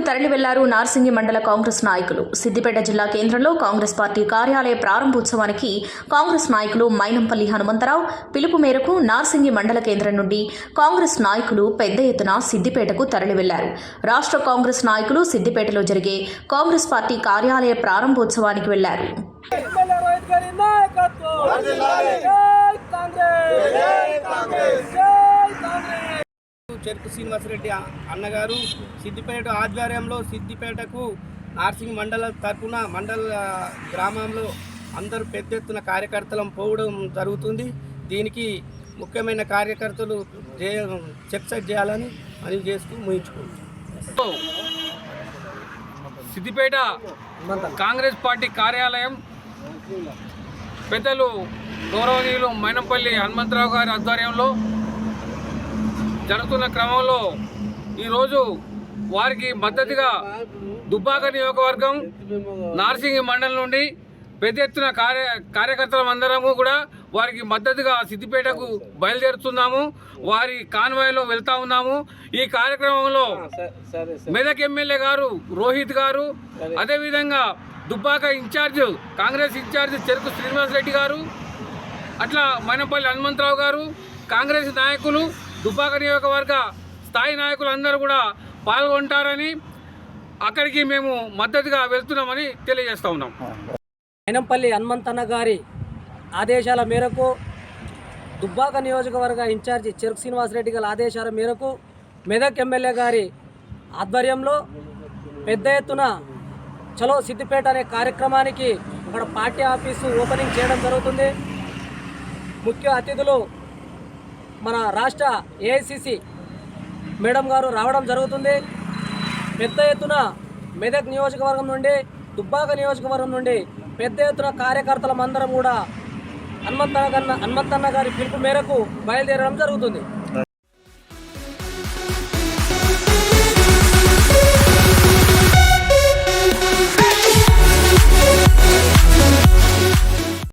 తరలి వెళ్లారు నార్సింగి మండల కాంగ్రెస్ నాయకులు. సిద్దిపేట జిల్లా కేంద్రంలో కాంగ్రెస్ పార్టీ కార్యాలయ ప్రారంభోత్సవానికి కాంగ్రెస్ నాయకులు మైనంపల్లి హనుమంతరావు పిలుపు మేరకు నార్సింగి మండల కేంద్రం నుండి కాంగ్రెస్ నాయకులు పెద్ద ఎత్తున సిద్దిపేటకు తరలి వెళ్లారు. రాష్ట్ర కాంగ్రెస్ నాయకులు సిద్దిపేటలో జరిగే కాంగ్రెస్ పార్టీ కార్యాలయ ప్రారంభోత్సవానికి వెళ్లారు. చెరుకు శ్రీనివాసరెడ్డి అన్నగారు సిద్దిపేట ఆధ్వర్యంలో సిద్దిపేటకు నార్సింగ్ మండల తరపున మండల గ్రామంలో అందరూ పెద్ద ఎత్తున కార్యకర్తలను పోవడం జరుగుతుంది. దీనికి ముఖ్యమైన కార్యకర్తలు సక్సెస్ చేయాలని అని చేస్తూ ముగించుకుంటాం. సిద్దిపేట కాంగ్రెస్ పార్టీ కార్యాలయం పెద్దలు గౌరవనీయులు మైనంపల్లి హనుమంతరావు గారి ఆధ్వర్యంలో జరుగుతున్న క్రమంలో ఈరోజు వారికి మద్దతుగా దుబ్బాక నియోజకవర్గం నార్సింగి మండలం నుండి పెద్ద ఎత్తున కార్యకర్తలందరము కూడా వారికి మద్దతుగా సిద్దిపేటకు బయలుదేరుతున్నాము. వారి కాన్వాయ్లో వెళ్తా ఉన్నాము. ఈ కార్యక్రమంలో మెదక్ ఎమ్మెల్యే గారు రోహిత్ గారు, అదేవిధంగా దుబ్బాక ఇన్ఛార్జ్ కాంగ్రెస్ ఇన్ఛార్జ్ చెరుకు శ్రీనివాసరెడ్డి గారు, అట్లా మైనంపల్లి హనుమంతరావు గారు, కాంగ్రెస్ నాయకులు, దుబ్బాక నియోజకవర్గ స్థాయి నాయకులు అందరూ కూడా పాల్గొంటారని అక్కడికి మేము మద్దతుగా వెళ్తున్నామని తెలియజేస్తూ ఉన్నాం. మైనంపల్లి హనుమంతన్న గారి ఆదేశాల మేరకు దుబ్బాక నియోజకవర్గ ఇన్ఛార్జి చెరుకు శ్రీనివాసరెడ్డి గారి ఆదేశాల మేరకు మెదక్ ఎమ్మెల్యే గారి ఆధ్వర్యంలో పెద్ద ఎత్తున చలో సిద్దిపేట అనే కార్యక్రమానికి అక్కడ పార్టీ ఆఫీసు ఓపెనింగ్ చేయడం జరుగుతుంది. ముఖ్య అతిథులు మన రాష్ట్ర ఏఐసిసి మేడం గారు రావడం జరుగుతుంది. పెద్ద ఎత్తున మెదక్ నియోజకవర్గం నుండి దుబ్బాక నియోజకవర్గం నుండి పెద్ద ఎత్తున కార్యకర్తలమందరం కూడా హనుమంతన్న గారి పిలుపు మేరకు బయలుదేరడం జరుగుతుంది.